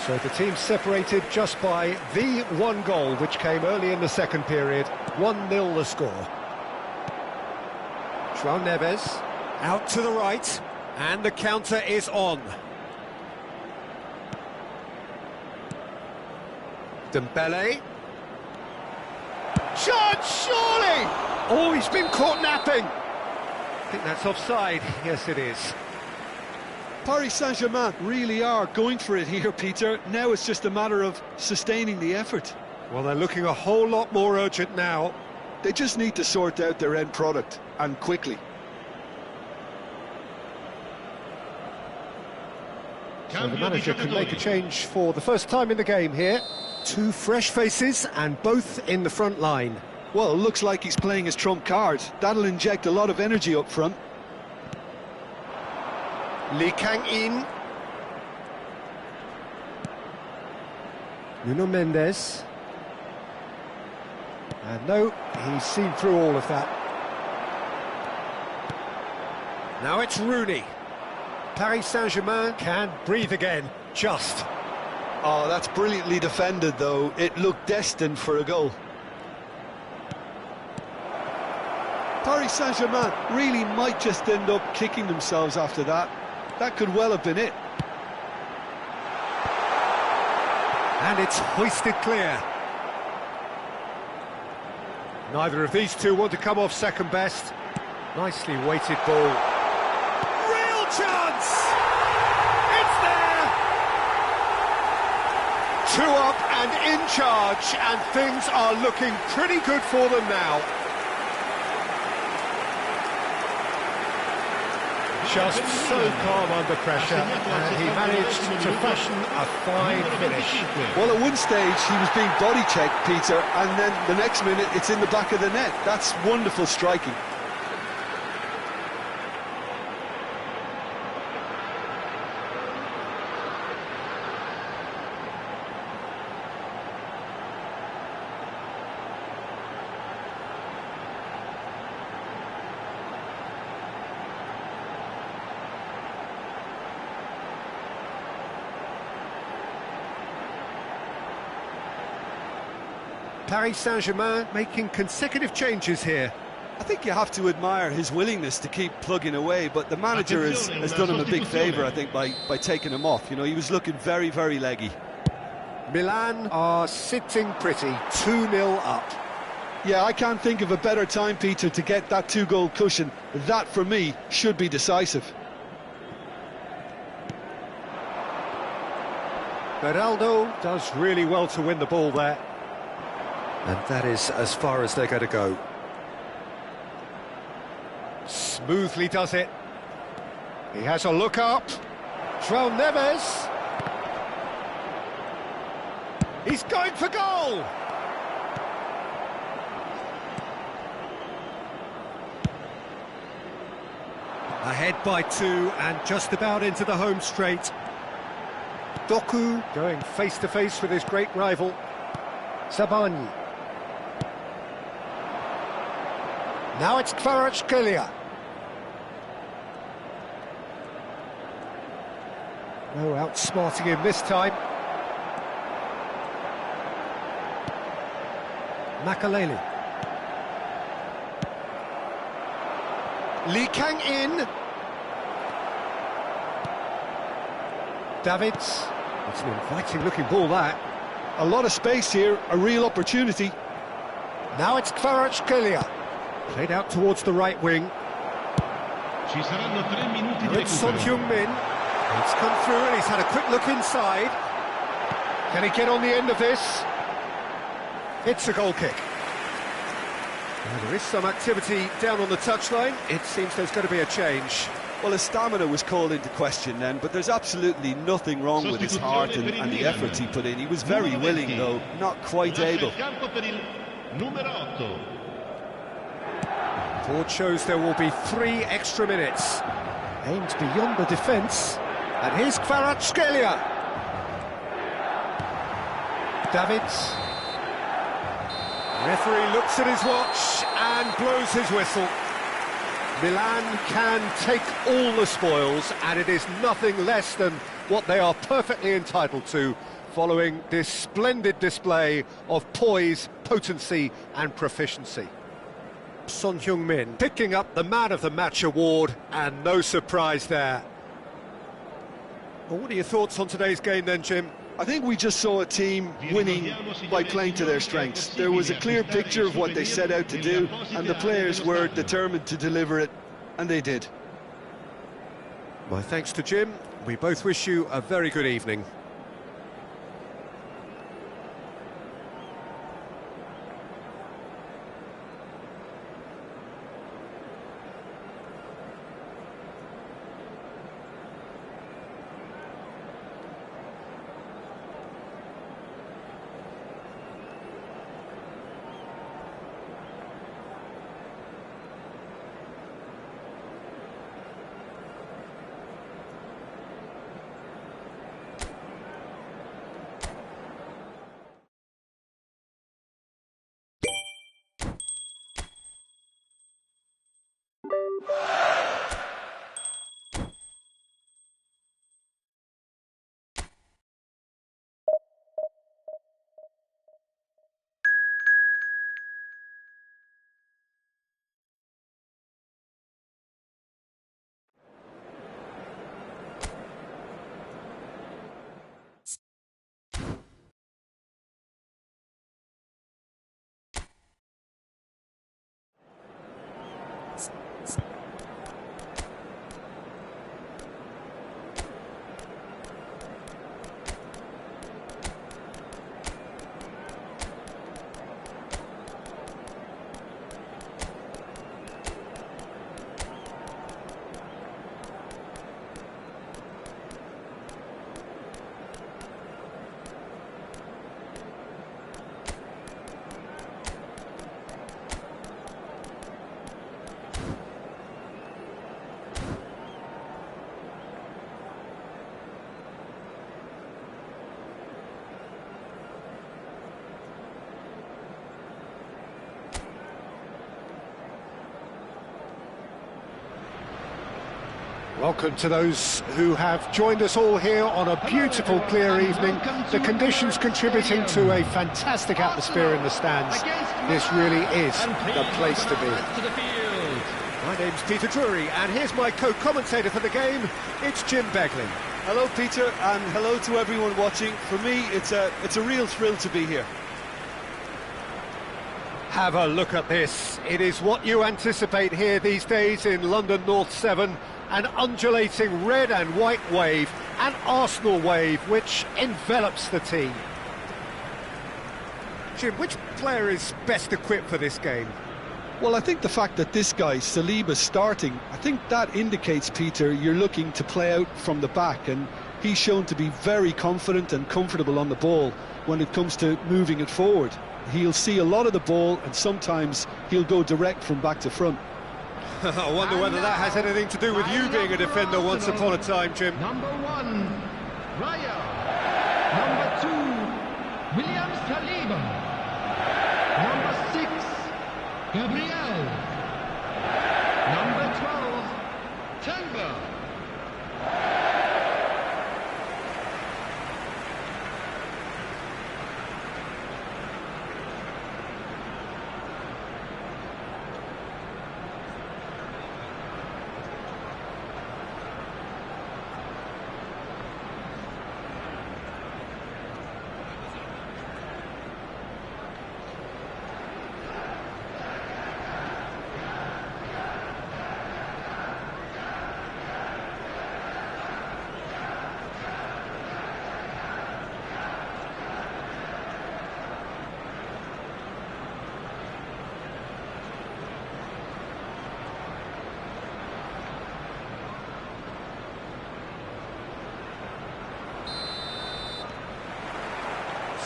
So the team separated just by the one goal, which came early in the second period. 1-0 the score. João Neves out to the right, and the counter is on. Dembele. Shot, surely! Oh, he's been caught napping. I think that's offside. Yes, it is. Paris Saint-Germain really are going for it here, Peter. Now it's just a matter of sustaining the effort. Well, they're looking a whole lot more urgent now. They just need to sort out their end product, and quickly. So the manager can make a change for the first time in the game here. Two fresh faces, and both in the front line. Well, looks like he's playing his trump card. That'll inject a lot of energy up front. Lee Kang-in. Nuno Mendes. And no, he's seen through all of that. Now it's Rooney. Paris Saint-Germain can breathe again, just. Oh, that's brilliantly defended, though. It looked destined for a goal. Paris Saint-Germain really might just end up kicking themselves after that. That could well have been it. And it's hoisted clear. Neither of these two want to come off second best. Nicely weighted ball. Real chance! It's there! 2 up and in charge, and things are looking pretty good for them now. Just so calm under pressure, and he managed to fashion a fine finish. Well, at one stage he was being body checked, Peter, and then the next minute it's in the back of the net. That's wonderful striking. Paris Saint-Germain making consecutive changes here. I think you have to admire his willingness to keep plugging away, but the manager has done him a big favour, I think, by taking him off. You know, he was looking very, very leggy. Milan are sitting pretty, 2-0 up. Yeah, I can't think of a better time, Peter, to get that two-goal cushion. That, for me, should be decisive. Ronaldo does really well to win the ball there. And that is as far as they're going to go. Smoothly does it. He has a look up. João Neves. He's going for goal. Ahead by 2 and just about into the home straight. Doku going face-to-face with his great rival. Sabani. Now it's Kvaratskhelia. No outsmarting him this time. Makaleli. Lee Kang in. Davids. It's an inviting looking ball, that. A lot of space here, a real opportunity. Now it's Kvaratskhelia. Played out towards the right wing. Ci saranno 3 minuti di It's Son recupero. Heung-min. It's come through and he's had a quick look inside. Can he get on the end of this? It's a goal kick. Now, there is some activity down on the touchline. It seems there's going to be a change. Well, his stamina was called into question then, but there's absolutely nothing wrong with his heart and the efforts he put in. He was very willing, though, not quite able. Lascia il campo per il numero 8. Board shows there will be 3 extra minutes. Aimed beyond the defence. And here's Kvaratskhelia. Davids. Referee looks at his watch and blows his whistle. Milan can take all the spoils, and it is nothing less than what they are perfectly entitled to, following this splendid display of poise, potency and proficiency. Son Heung-min picking up the Man of the Match award, and no surprise there. Well, what are your thoughts on today's game then, Jim? I think we just saw a team winning by playing to their strengths. There was a clear picture of what they set out to do, and the players were determined to deliver it, and they did. My thanks to Jim. We both wish you a very good evening. Welcome to those who have joined us all here on a beautiful, clear evening. The conditions contributing to a fantastic atmosphere in the stands. This really is the place to be. My name's Peter Drury, and here's my co-commentator for the game. It's Jim Begley. Hello, Peter, and hello to everyone watching. For me, it's a real thrill to be here. Have a look at this. It is what you anticipate here these days in London North 7. An undulating red and white wave, an Arsenal wave, which envelops the team. Jim, which player is best equipped for this game? Well, I think the fact that this guy, Saliba's starting, I think that indicates, Peter, you're looking to play out from the back, and he's shown to be very confident and comfortable on the ball when it comes to moving it forward. He'll see a lot of the ball, and sometimes he'll go direct from back to front. I wonder whether that has anything to do with you being a defender once upon a time, Jim. Number 1, Raya. Number 2, William Saliba. Number 6, Gabriel. Number 12, Tanga.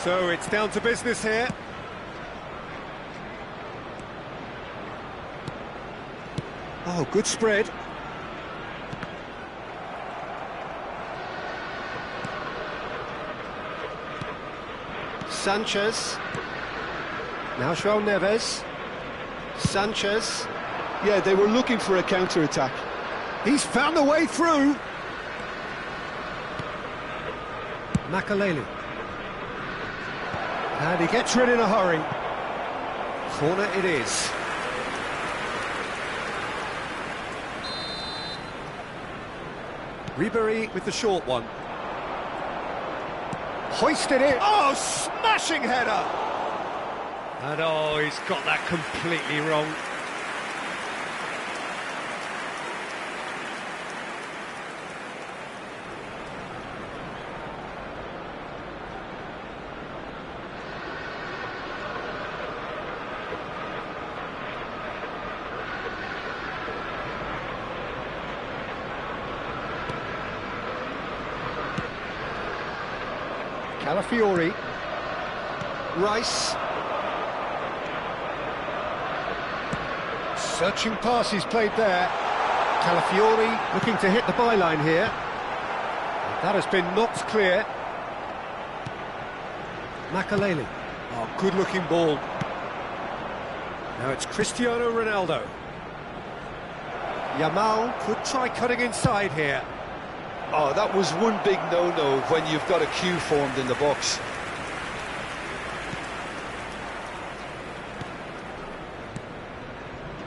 So it's down to business here. Oh, good spread. Sanchez. Now João Neves. Sanchez. Yeah, they were looking for a counter-attack. He's found a way through. Makaleli. And he gets rid in a hurry. Corner it is. Ribery with the short one. Hoisted it. Oh, smashing header! And oh, he's got that completely wrong. Calafiori, Rice, searching pass he's played there. Calafiori looking to hit the byline here. That has been knocked clear. Makaleli, oh, good looking ball. Now it's Cristiano Ronaldo. Yamal could try cutting inside here. Oh, that was one big no-no when you've got a queue formed in the box.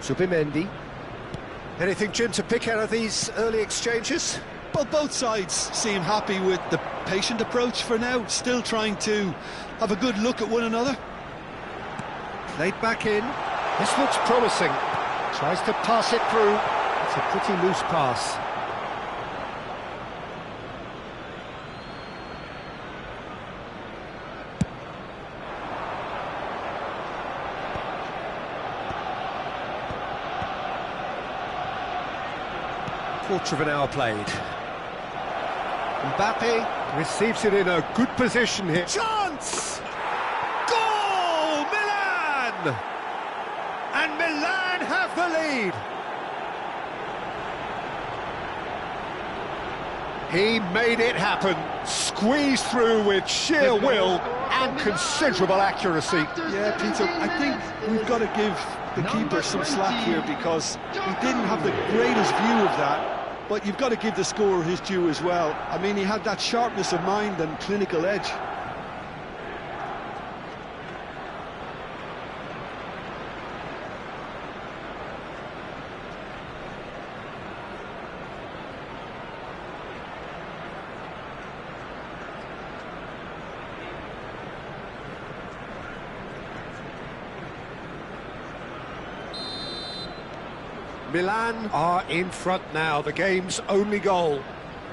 Zubimendi. Anything, Jim, to pick out of these early exchanges? Well, both sides seem happy with the patient approach for now, still trying to have a good look at one another. Played back in. This looks promising. Tries to pass it through. It's a pretty loose pass. Quarter of an hour played. Mbappe receives it in a good position here. Chance! Goal! Milan! And Milan have the lead. He made it happen. Squeezed through with sheer will and considerable accuracy. Yeah, Peter, I think we've got to give the keeper some slack here because he didn't have the greatest view of that. but you've got to give the scorer his due as well. I mean, he had that sharpness of mind and clinical edge. Milan are in front now, the game's only goal.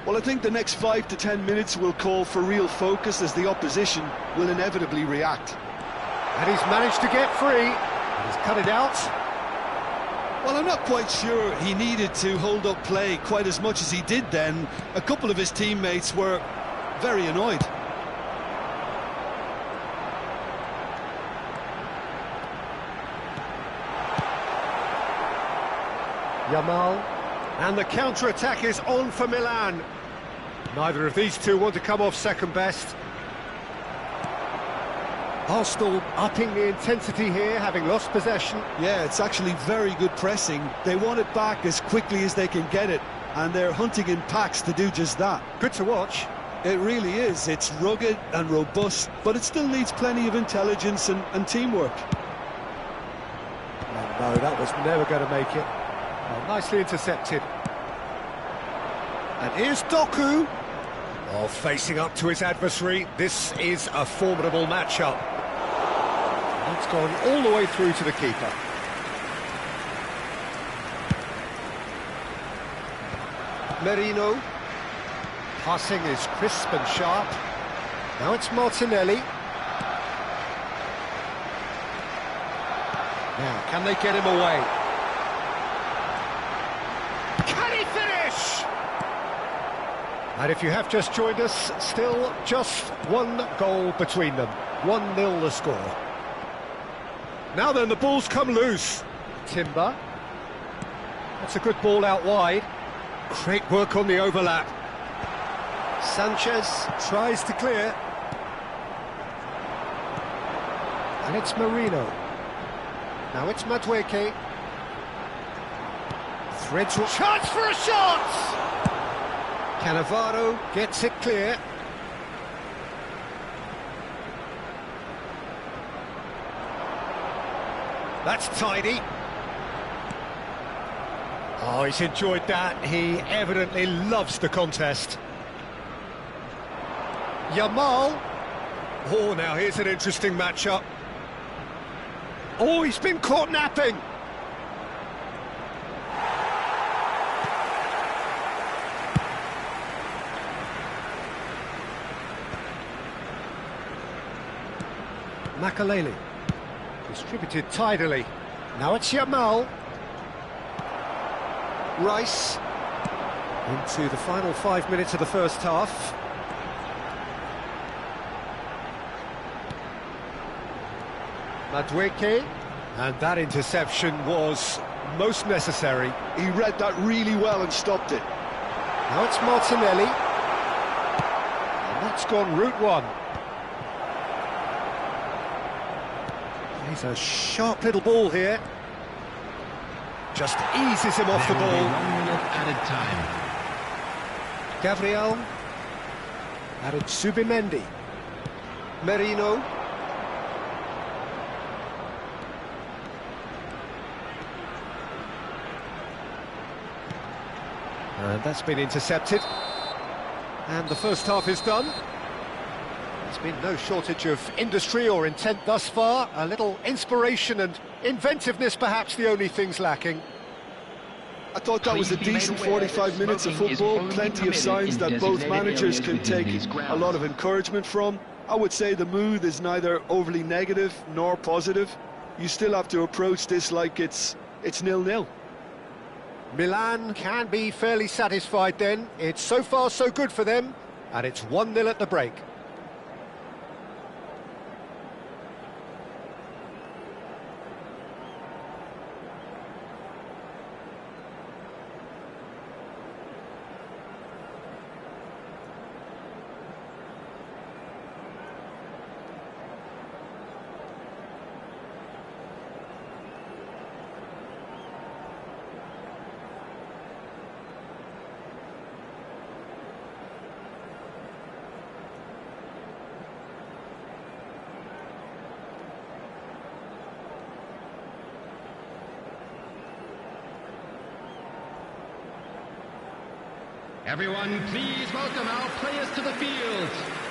Well, I think the next 5 to 10 minutes will call for real focus as the opposition will inevitably react. And he's managed to get free. He's cut it out. Well, I'm not quite sure he needed to hold up play quite as much as he did then. A couple of his teammates were very annoyed. Yamal, and the counter-attack is on for Milan. Neither of these two want to come off second best. Arsenal upping the intensity here, having lost possession. Yeah, it's actually very good pressing. They want it back as quickly as they can get it, and they're hunting in packs to do just that. Good to watch. It really is. It's rugged and robust, but it still needs plenty of intelligence and teamwork. No, that was never going to make it. Well, nicely intercepted. And here's Doku. Oh, facing up to his adversary. This is a formidable matchup. It's gone all the way through to the keeper. Merino. Passing is crisp and sharp. Now it's Martinelli. Now, can they get him away? Can he finish? And if you have just joined us, still just one goal between them. 1-0 the score. Now then, the ball's come loose. Timber. That's a good ball out wide. Great work on the overlap. Sanchez tries to clear. And it's Marino. Now it's Madueke. Threads... Chance for a shot! Cannavaro gets it clear. That's tidy. Oh, he's enjoyed that. He evidently loves the contest. Yamal. Oh, now here's an interesting matchup. Oh, he's been caught napping. Makaleli. Distributed tidily. Now it's Yamal. Rice. Into the final 5 minutes of the first half. Madueke. And that interception was most necessary. He read that really well and stopped it. Now it's Martinelli. And that's gone route one. He's a sharp little ball here. Just eases him off the ball. 1 minute added time. Gabriel. Added Subimendi. Merino. And that's been intercepted. And the first half is done. There's been no shortage of industry or intent thus far. A little inspiration and inventiveness, perhaps the only things lacking. I thought that was a decent 45 minutes of football. Plenty of signs that both managers can take a lot of encouragement from. I would say the mood is neither overly negative nor positive. You still have to approach this like it's 0-0. Milan can be fairly satisfied then. It's so far so good for them, and it's 1-0 at the break. Everyone, please welcome our players to the field.